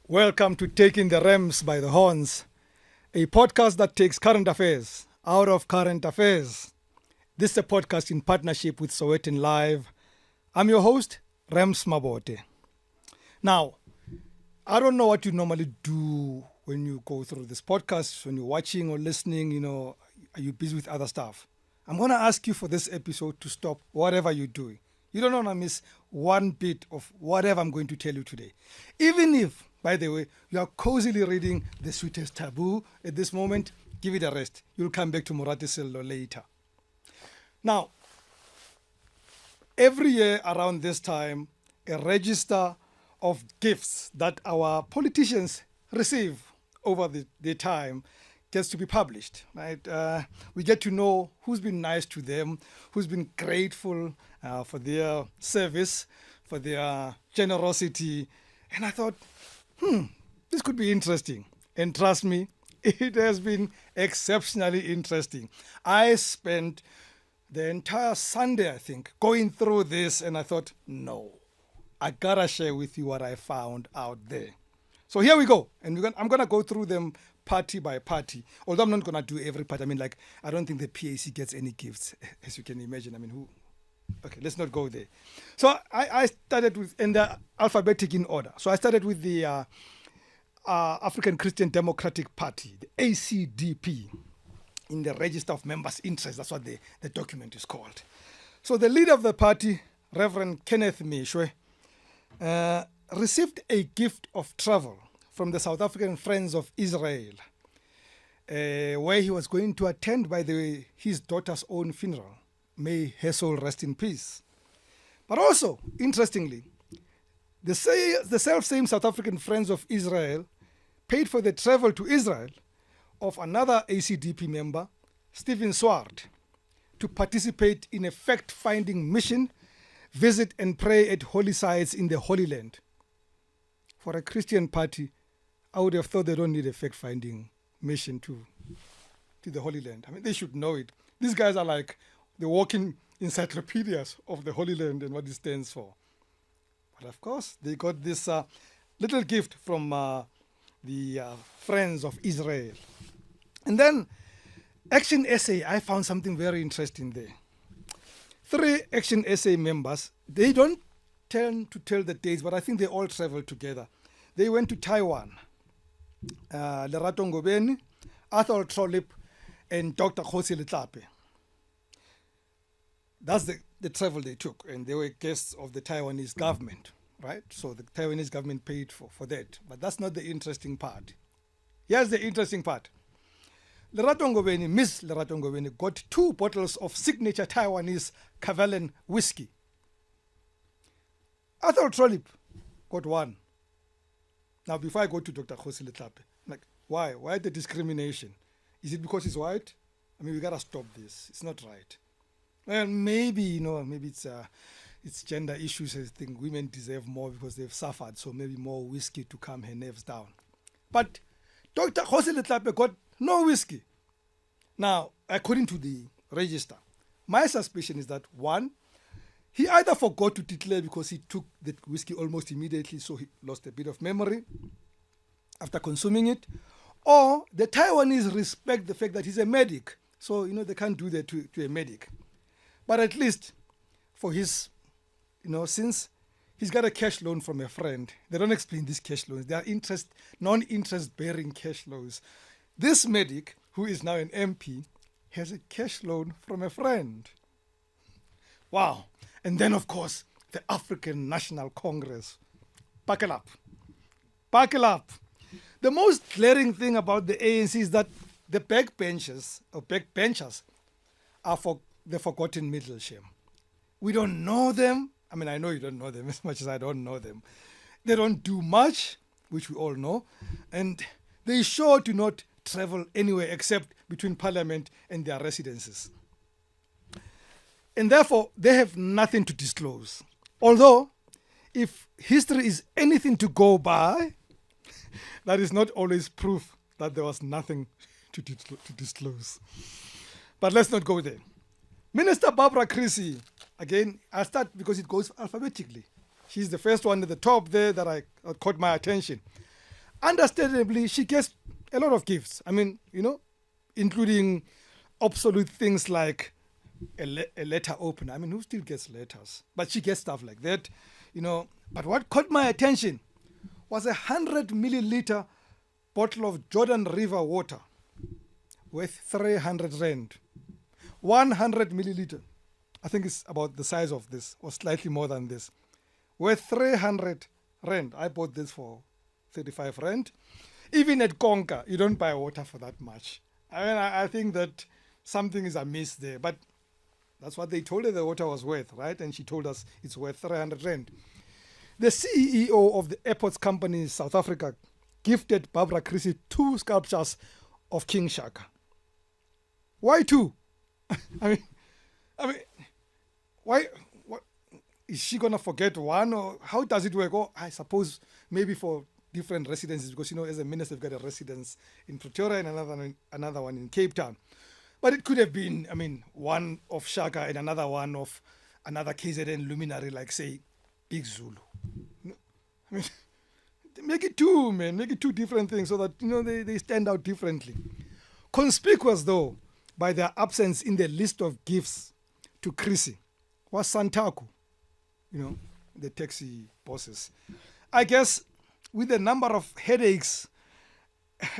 Welcome to Taking the Rams by the Horns, a podcast that takes current affairs out of current affairs. This is a podcast in partnership with Sowetan Live. I'm your host, Rams Mabote. Now, I don't know what you normally do when you go through this podcast, when you're watching or listening, are you busy with other stuff? I'm going to ask you for this episode to stop whatever you're doing. You don't want to miss one bit of whatever I'm going to tell you today. Even if, by the way, you are cozily reading The Sweetest Taboo at this moment, give it a rest. You'll come back to Morati Sello later. Now, every year around this time, a register of gifts that our politicians receive over the time gets to be published, right? We get to know who's been nice to them, who's been grateful for their service, for their generosity. And I thought, this could be interesting. And trust me, it has been exceptionally interesting. I spent the entire Sunday, I think, going through this, and I thought, no, I gotta share with you what I found out there. So here we go, and I'm gonna go through them party by party. Although I'm not gonna do every part. I don't think the PAC gets any gifts, as you can imagine. who? Okay, let's not go there. So I started with, in the alphabetic in order. So I started with the African Christian Democratic Party, the ACDP, in the Register of Members' Interests. That's what the document is called. So the leader of the party, Reverend Kenneth Mishwe, received a gift of travel from the South African Friends of Israel, where he was going to attend, by the way, his daughter's own funeral. May her soul rest in peace. But also, interestingly, the self-same South African Friends of Israel paid for the travel to Israel of another ACDP member, Stephen Swart, to participate in a fact-finding mission, visit and pray at holy sites in the Holy Land. For a Christian party, I would have thought they don't need a fact-finding mission to the Holy Land. They should know it. These guys are like the walking encyclopedias of the Holy Land and what it stands for. But of course, they got this little gift from the Friends of Israel. And then, Action SA, I found something very interesting there. 3 Action SA members, they don't tend to tell the dates, but I think they all traveled together. They went to Taiwan. Lerato Ngobeni, Arthur Trollip, and Dr. Kgosi Letlape. That's the travel they took, and they were guests of the Taiwanese government, right? So the Taiwanese government paid for that. But that's not the interesting part. Here's the interesting part. Miss Lerato Ngobeni got 2 bottles of signature Taiwanese Cavalier whisky. Arthur Trollip got 1. Now, before I go to Dr. Kgosi Letlape, why? Why the discrimination? Is it because he's white? We gotta stop this. It's not right. Well, maybe it's gender issues. I think women deserve more because they've suffered. So maybe more whiskey to calm her nerves down. But Dr. Kgosi Letlape got no whiskey. Now, according to the register, my suspicion is that 1, he either forgot to declare because he took the whiskey almost immediately, so he lost a bit of memory after consuming it, or the Taiwanese respect the fact that he's a medic, so they can't do that to a medic. But at least for his, since he's got a cash loan from a friend, they don't explain these cash loans. They are non-interest bearing cash loans. This medic, who is now an MP, has a cash loan from a friend. Wow. And then, of course, the African National Congress. Buckle up. Buckle up. The most glaring thing about the ANC is that the backbenchers are for the forgotten middle shame. We don't know them. I know you don't know them as much as I don't know them. They don't do much, which we all know. And they sure do not travel anywhere except between Parliament and their residences. And therefore, they have nothing to disclose. Although, if history is anything to go by, that is not always proof that there was nothing to disclose. But let's not go there. Minister Barbara Creecy, again, I'll start because it goes alphabetically. She's the first one at the top there that caught my attention. understandably, she gets a lot of gifts. I mean, including obsolete things like a letter opener. I mean, who still gets letters? But she gets stuff like that, But what caught my attention was 100 milliliter bottle of Jordan River water worth 300 rand. 100 milliliter. I think it's about the size of this, or slightly more than this. Worth 300 rand. I bought this for 35 rand. Even at Konka, you don't buy water for that much. I mean, I think that something is amiss there. But that's what they told her the water was worth, right? And she told us it's worth 300 rand. The CEO of the airports company in South Africa gifted Barbara Creecy 2 sculptures of King Shaka. Why 2? I mean, why? What is she gonna forget one, or how does it work? Or I suppose maybe for different residences, because as a minister, you've got a residence in Pretoria and another one in Cape Town. But it could have been, one of Shaka and another one of another KZN luminary, like say Big Zulu. Make it 2, man. Make it 2 different things so that they stand out differently. Conspicuous though by their absence in the list of gifts to Creecy was Santaku, the taxi bosses. I guess with the number of headaches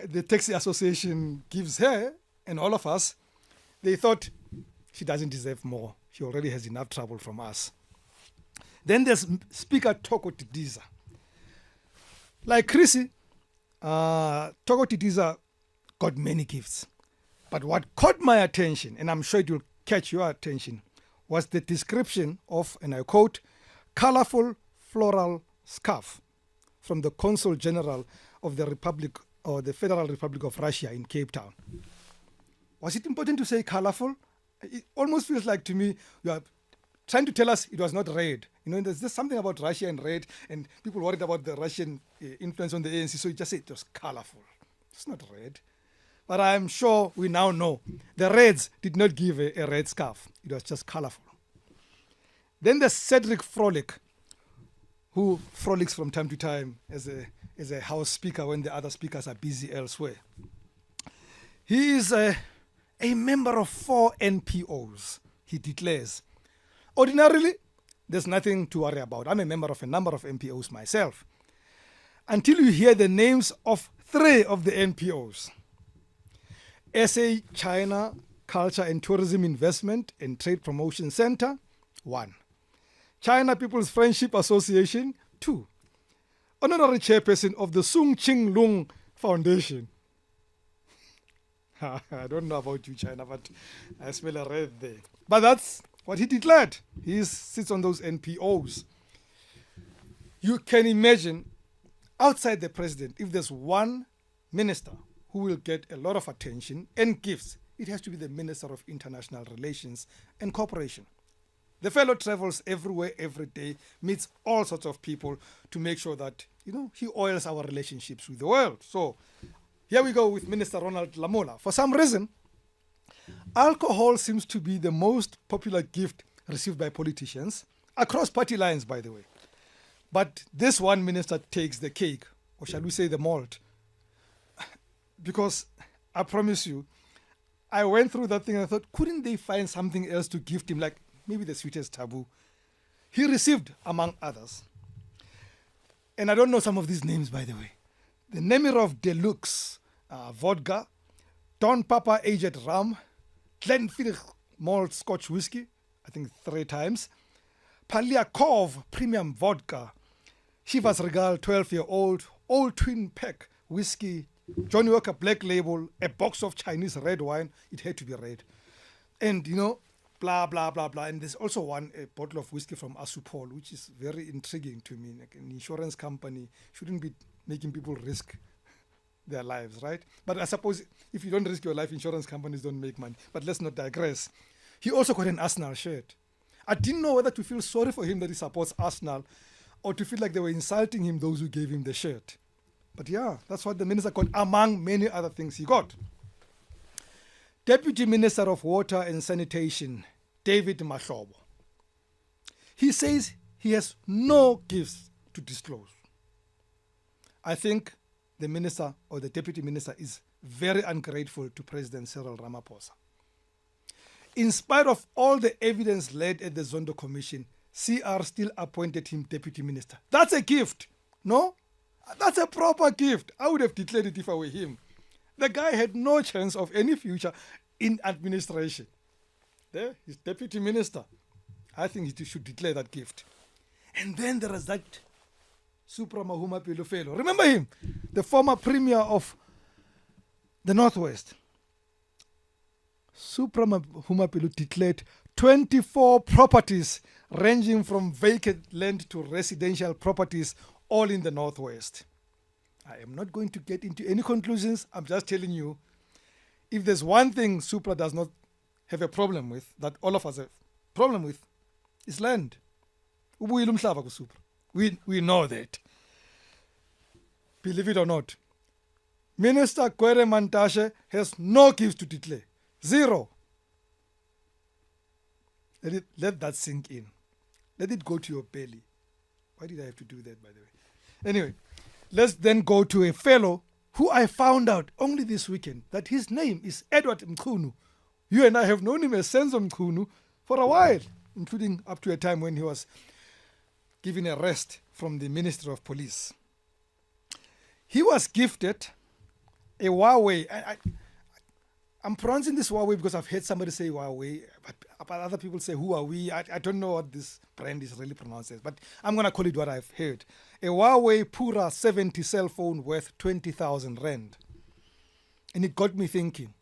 the taxi association gives her and all of us, they thought she doesn't deserve more. She already has enough trouble from us. Then there's Speaker Toko Tidiza. Like Creecy, Toko Tidiza got many gifts. But what caught my attention, and I'm sure it will catch your attention, was the description of, and I quote, colorful floral scarf from the Consul General of the Republic, or the Federal Republic of Russia in Cape Town. Was it important to say colorful? It almost feels like to me you are trying to tell us it was not red. There's just something about Russia and red, and people worried about the Russian influence on the ANC, so you just say it was colorful. It's not red. But I'm sure we now know the Reds did not give a red scarf. It was just colorful. Then there's Cedric Frolic, who frolics from time to time as a House Speaker when the other speakers are busy elsewhere. He is a member of 4 NPOs, he declares. Ordinarily, there's nothing to worry about. I'm a member of a number of NPOs myself. Until you hear the names of 3 of the NPOs. SA China Culture and Tourism Investment and Trade Promotion Center, 1. China People's Friendship Association, 2. Honorary Chairperson of the Sung Ching Lung Foundation. I don't know about you, China, but I smell a red there. But that's what he declared. He sits on those NPOs. You can imagine, outside the president, if there's one minister who will get a lot of attention and gifts, it has to be the Minister of International Relations and Cooperation. The fellow travels everywhere, every day, meets all sorts of people to make sure that, he oils our relationships with the world. So here we go with Minister Ronald Lamola. For some reason, alcohol seems to be the most popular gift received by politicians, across party lines, by the way. But this one minister takes the cake, or shall we say the malt. Because I promise you, I went through that thing and I thought, couldn't they find something else to gift him, like maybe the sweetest taboo? He received, among others, and I don't know some of these names, by the way, the Nemirov Deluxe vodka, Don Papa Aged Rum, Glenfiddich Malt Scotch Whisky, I think 3 times, Polyakov Premium Vodka, Chivas Regal 12-year-old, Old Twin Peck Whiskey, Johnny Walker Black Label, a box of Chinese red wine. It had to be red. And, blah, blah, blah, blah. And there's also a bottle of whiskey from Asupol, which is very intriguing to me. Like an insurance company shouldn't be making people risk their lives, right? But I suppose if you don't risk your life, insurance companies don't make money. But let's not digress. He also got an Arsenal shirt. I didn't know whether to feel sorry for him that he supports Arsenal or to feel like they were insulting him, those who gave him the shirt. But yeah, that's what the minister got, among many other things he got. Deputy Minister of Water and Sanitation, David Mahlobo. He says he has no gifts to disclose. I think the minister or the deputy minister is very ungrateful to President Cyril Ramaphosa. In spite of all the evidence laid at the Zondo Commission, CR still appointed him deputy minister. That's a gift, no? That's a proper gift. I would have declared it if I were him. The guy had no chance of any future in administration. There, he's deputy minister. I think he should declare that gift. And then there is that Supra Mahumapelo fellow. Remember him? The former premier of the Northwest. Supra Mahumapelo declared 24 properties ranging from vacant land to residential properties all in the Northwest. I am not going to get into any conclusions. I'm just telling you, if there's one thing Supra does not have a problem with, that all of us have a problem with, is land. We know that. Believe it or not. Minister Kwere Mantashe has no gifts to declare. Zero. Let that sink in. Let it go to your belly. Why did I have to do that, by the way? Anyway, let's then go to a fellow who I found out only this weekend that his name is Edward Mkhunu. You and I have known him as Senzo Mkhunu for a while, including up to a time when he was given a rest from the Ministry of Police. He was gifted a Huawei. I'm pronouncing this Huawei because I've heard somebody say Huawei, but other people say Huawei. I don't know what this brand is really pronounced as, but I'm going to call it what I've heard. A Huawei Pura 70 cell phone worth 20,000 Rand. And it got me thinking,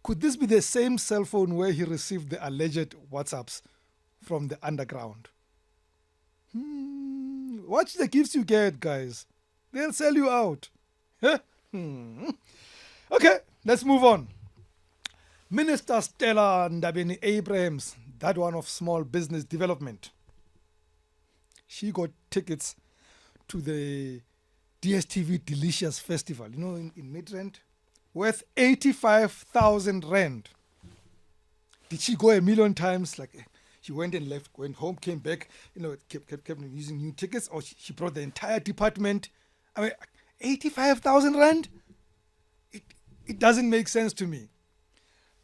could this be the same cell phone where he received the alleged WhatsApps from the underground? Watch the gifts you get, guys. They'll sell you out. Okay, let's move on. Minister Stella Ndabeni Abrahams, that one of small business development. She got tickets to the DSTV Delicious Festival, in Midrand, worth 85,000 Rand. Did she go a million times? Like she went and left, went home, came back, kept using new tickets, or she brought the entire department. I mean, 85,000 Rand? It doesn't make sense to me.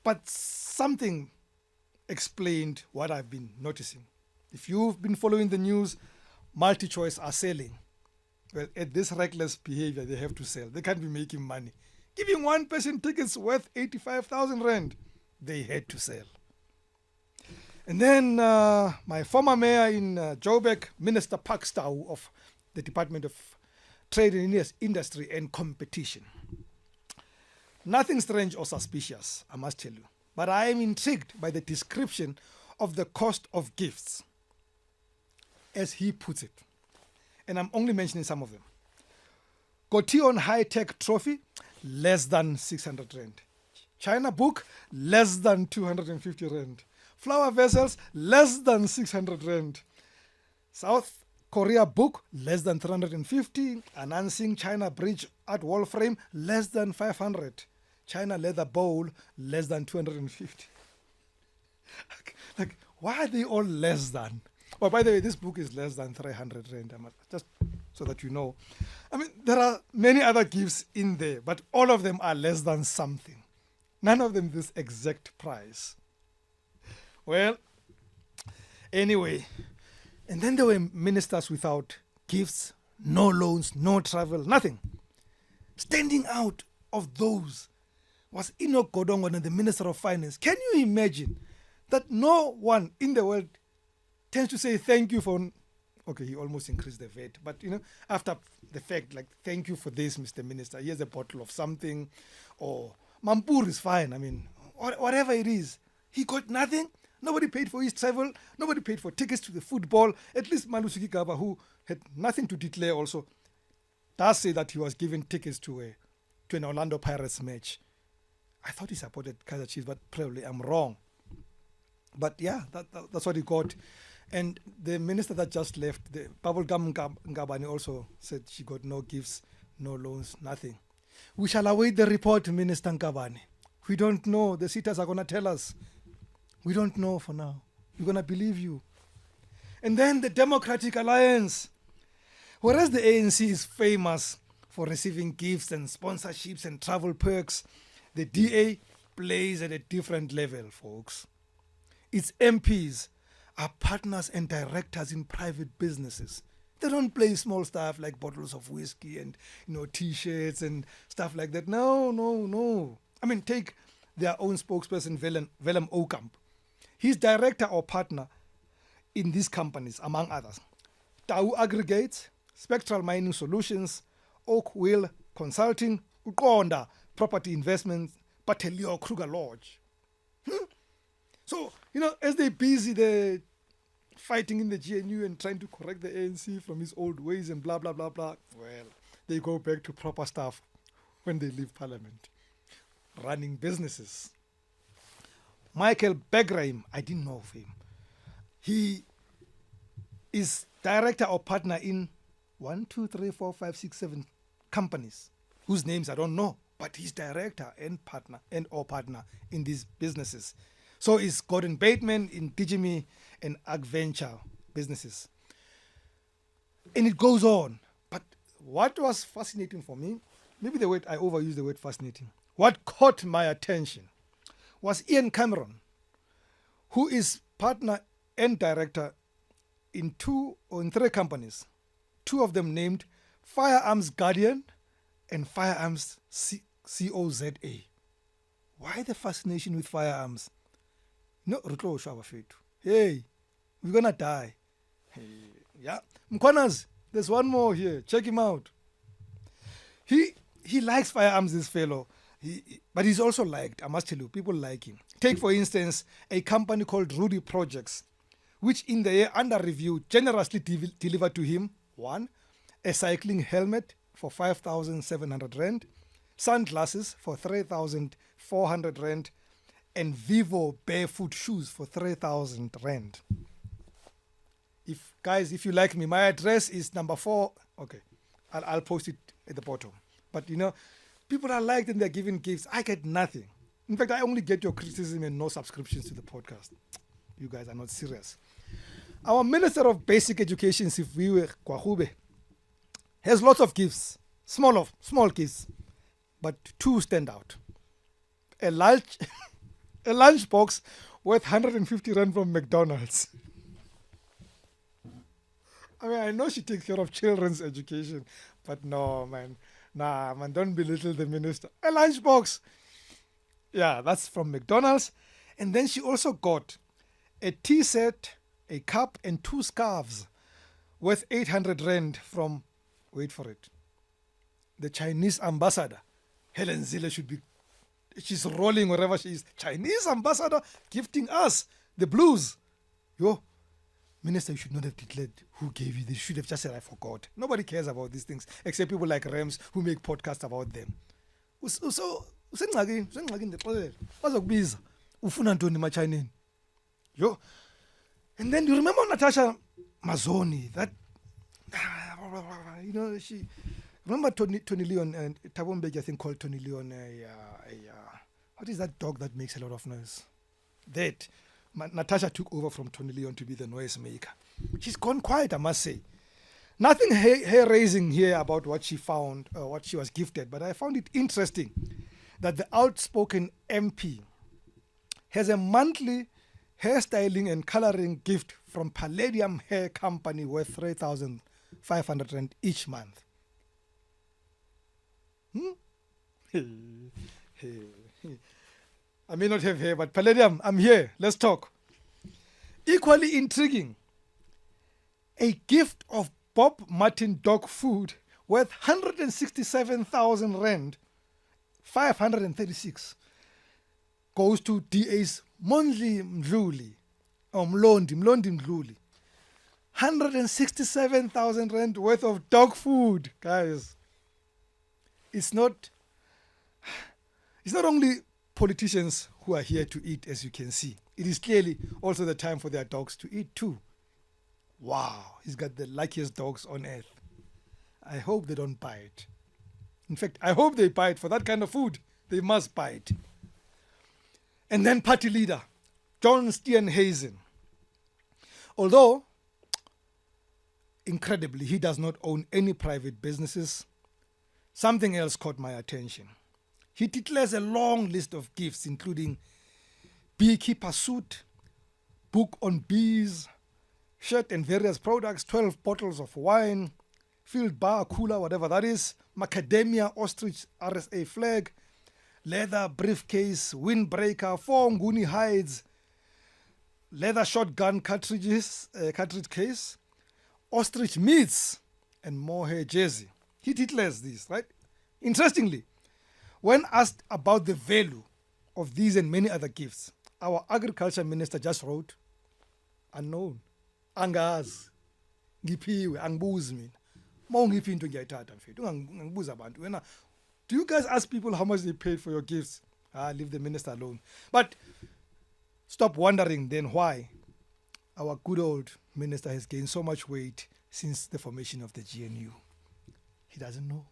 But something explained what I've been noticing. If you've been following the news, MultiChoice are selling. Well, at this reckless behavior, they have to sell. They can't be making money. Giving one person tickets worth 85,000 Rand, they had to sell. And then my former mayor in Joburg, Minister Pakstow of the Department of Trade and Industry and Competition. Nothing strange or suspicious, I must tell you. But I am intrigued by the description of the cost of gifts, as he puts it. And I'm only mentioning some of them. Cotion high-tech trophy, less than 600 Rand. China book, less than 250 Rand. Flower vessels, less than 600 Rand. South Korea book, less than 350. Announcing China bridge art wall frame, less than 500. China leather bowl, less than 250. Like, why are they all less than? Oh, by the way, this book is less than 300 Rand, just so that you know. I mean, there are many other gifts in there, but all of them are less than something. None of them this exact price. Well, anyway, and then there were ministers without gifts, no loans, no travel, nothing. Standing out of those was Enoch Godongwana, the Minister of Finance. Can you imagine that no one in the world tends to say thank you for, okay, he almost increased the VAT, but after the fact, like, thank you for this, Mr. Minister, here's a bottle of something, or Mampur is fine, I mean, whatever it is. He got nothing. Nobody paid for his travel. Nobody paid for tickets to the football. At least Malusi Gaba, who had nothing to declare also, does say that he was given tickets to an Orlando Pirates match. I thought he supported Kaizer Chiefs, but probably I'm wrong. But yeah, that's what he got. And the minister that just left, the Bubblegum Ngabane, also said she got no gifts, no loans, nothing. We shall await the report, Minister Ngabane. We don't know. The sitters are going to tell us. We don't know for now. We're going to believe you. And then the Democratic Alliance. Whereas the ANC is famous for receiving gifts and sponsorships and travel perks. The DA plays at a different level, folks. Its MPs are partners and directors in private businesses. They don't play small stuff like bottles of whiskey and T-shirts and stuff like that. No. I mean, take their own spokesperson, Willem Okamp. He's director or partner in these companies, among others. Tau Aggregates, Spectral Mining Solutions, Oak Wheel Consulting, Uqonda Property Investments, Batelio Kruger Lodge. So, as they're busy, they're fighting in the GNU and trying to correct the ANC from his old ways and blah, blah, blah, blah. Well, they go back to proper stuff when they leave Parliament. Running businesses. Michael Begraim, I didn't know of him. He is director or partner in 1, 2, 3, 4, 5, 6, 7 companies whose names I don't know, but he's director and partner in these businesses. So is Gordon Bateman in Digime and Agventure businesses. And it goes on. But what was fascinating for me, maybe I overused the word fascinating. What caught my attention was Ian Cameron, who is partner and director in 2 or 3 companies, 2 of them named Firearms Guardian and Firearms COZA. Why the fascination with firearms? Hey, we're gonna die. Hey, yeah. Mkwanas, there's one more here. Check him out. He likes firearms, this fellow. But he's also liked, I must tell you, people like him. Take, for instance, a company called Rudy Projects, which in the year under review generously delivered to him, 1, a cycling helmet for 5,700 Rand, sunglasses for 3,400 Rand, and Vivo barefoot shoes for 3,000 Rand. If you like me, my address is number 4. Okay, I'll post it at the bottom. But people are liked and they're giving gifts. I get nothing. In fact, I only get your criticism and no subscriptions to the podcast. You guys are not serious. Our Minister of Basic Education, Sifiwe Kwahube, has lots of gifts, small gifts, but 2 stand out. A lunchbox worth 150 Rand from McDonald's. I mean, I know she takes care of children's education, but no, man. Nah, man, don't belittle the minister. A lunchbox. Yeah, that's from McDonald's. And then she also got a tea set, a cup, and 2 scarves worth 800 Rand from, wait for it, the Chinese ambassador. Helen Zille she's rolling wherever she is. Chinese ambassador gifting us the blues. Minister, you should not have declared who gave you this. You should have just said, I forgot. Nobody cares about these things except people like Rams who make podcasts about them. So, and then you remember Natasha Mazzoni, that, she, remember Tony Leon and Thabo Mbeki, I think, called Tony Leon what is that dog that makes a lot of noise? That Natasha took over from Tony Leon to be the noise maker. She's gone quiet, I must say. Nothing hair-raising here about what she found, what she was gifted, but I found it interesting that the outspoken MP has a monthly hairstyling and coloring gift from Palladium Hair Company worth 3,500 Rand each month. I may not have hair, but Palladium, I'm here. Let's talk. Equally intriguing, a gift of Bob Martin dog food worth 167,000 Rand, 536, goes to DA's Mlondi Mdluli. 167,000 Rand worth of dog food, guys. It's not only politicians who are here to eat, as you can see. It is clearly also the time for their dogs to eat too. Wow, he's got the luckiest dogs on earth. I hope they don't bite. In fact, I hope they bite. For that kind of food, they must bite. And then party leader, John Steenhuisen. Although, incredibly, he does not own any private businesses, something else caught my attention. He declares a long list of gifts, including beekeeper suit, book on bees, shirt and various products, 12 bottles of wine, field bar, cooler, whatever that is, macadamia, ostrich, RSA flag, leather briefcase, windbreaker, 4 nguni hides, leather shotgun cartridge case, ostrich meats, and mohair jersey. He declares this, right? Interestingly, when asked about the value of these and many other gifts, our agriculture minister just wrote, unknown, angazi, ngiphiwe, angibuzi mina. Mawungiphi into ngiyayithatha mfethu, ungangibuza abantu. Wena, do you guys ask people how much they paid for your gifts? Leave the minister alone. But stop wondering then why our good old minister has gained so much weight since the formation of the GNU. He doesn't know.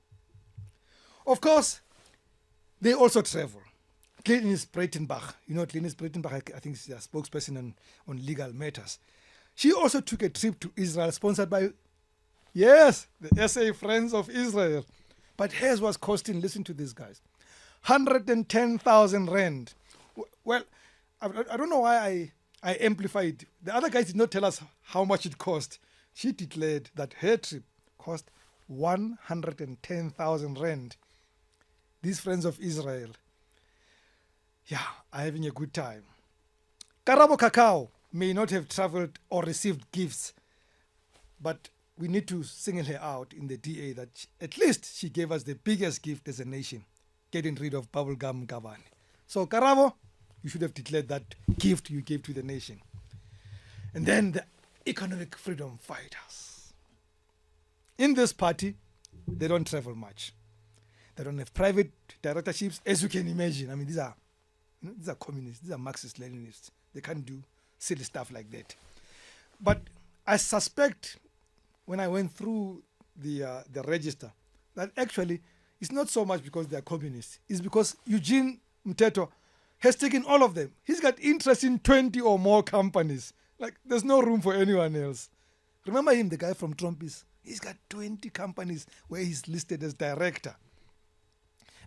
Of course, they also travel. Glenis Breitenbach, you know Glenis Breitenbach, I think she's a spokesperson on legal matters. She also took a trip to Israel sponsored by, yes, the SA Friends of Israel. But hers was costing, listen to these guys, 110,000 rand. Well, I don't know why I amplified. The other guys did not tell us how much it cost. She declared that her trip cost 110,000 rand. These Friends of Israel, are having a good time. Karabo Kakao may not have traveled or received gifts, but we need to single her out in the DA that at least she gave us the biggest gift as a nation, getting rid of bubblegum Gavani. So Karabo, you should have declared that gift you gave to the nation. And then the economic freedom fighters. In this party, they don't travel much. They don't have private directorships, as you can imagine. I mean, these are communists, these are Marxist-Leninists. They can't do silly stuff like that. But I suspect when I went through the register that actually it's not so much because they are communists. It's because Eugene Mteto has taken all of them. He's got interest in 20 or more companies. Like, there's no room for anyone else. Remember him, the guy from Trumpis? He's got 20 companies where he's listed as director.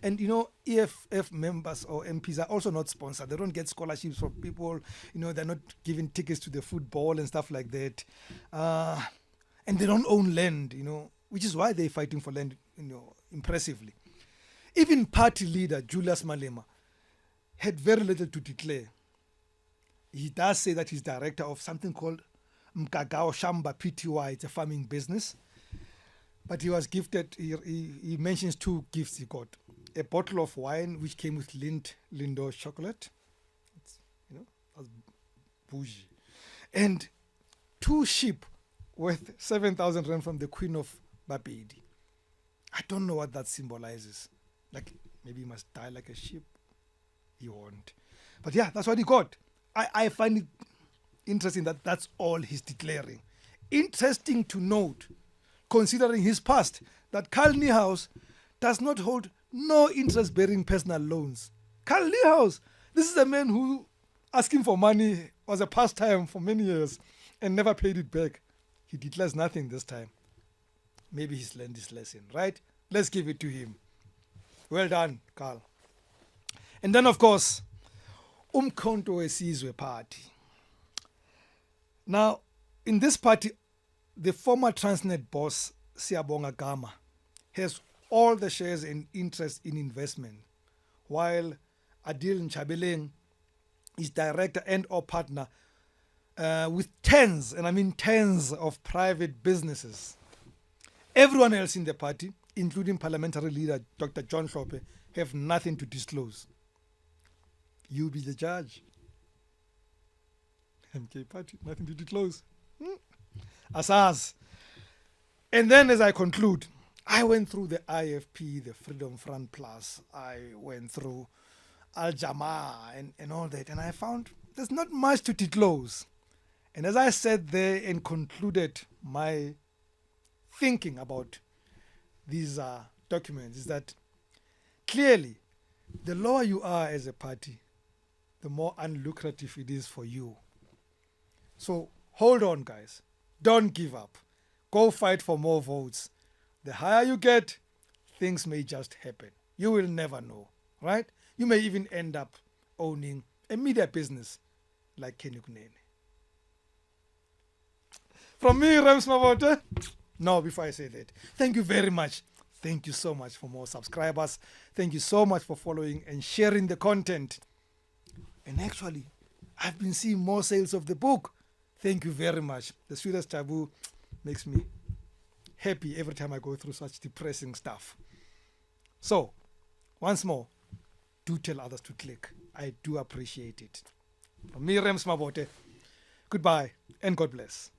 And, you know, EFF members or MPs are also not sponsored. They don't get scholarships from people. You know, they're not giving tickets to the football and stuff like that. And they don't own land, you know, which is why they're fighting for land, you know, impressively. Even party leader Julius Malema had very little to declare. He does say that he's director of something called Mkagao Shamba Pty. It's a farming business. But he was gifted, he mentions 2 gifts he got. A bottle of wine, which came with Lindo chocolate. It's, you know, that's bougie. And 2 sheep worth 7,000 rand from the Queen of Bapedi. I don't know what that symbolizes. Like, maybe he must die like a sheep. He won't. But yeah, that's what he got. I find it interesting that that's all he's declaring. Interesting to note, considering his past, that Carl Niehaus does not hold no interest-bearing personal loans. Carl Niehaus, this is a man who asking for money was a pastime for many years and never paid it back. He declares nothing this time. Maybe he's learned his lesson, right? Let's give it to him. Well done, Carl. And then, of course, Umkhonto Wesizwe Party. Now, in this party, the former Transnet boss, Siyabonga Gama, has all the shares and interest in investment, while Adil Nchabeleng is director and or partner with tens, and I mean tens of private businesses. Everyone else in the party, including parliamentary leader Dr. John Hlophe, have nothing to disclose. You be the judge. MK party, nothing to disclose. Asaz. And then as I conclude, I went through the IFP, the Freedom Front Plus. I went through Al Jamaa and all that. And I found there's not much to disclose. And as I sat there and concluded my thinking about these documents, is that clearly the lower you are as a party, the more unlucrative it is for you. So hold on, guys. Don't give up. Go fight for more votes. The higher you get, things may just happen. You will never know, right? You may even end up owning a media business like Kenny Kunene. From me, Rams Mavote. No, before I say that, thank you very much. Thank you so much for more subscribers. Thank you so much for following and sharing the content. And actually, I've been seeing more sales of the book. Thank you very much. The Sweetest Taboo makes me happy every time I go through such depressing stuff. So, once more, do tell others to click. I do appreciate it. From me, Rams Mabote, goodbye and God bless.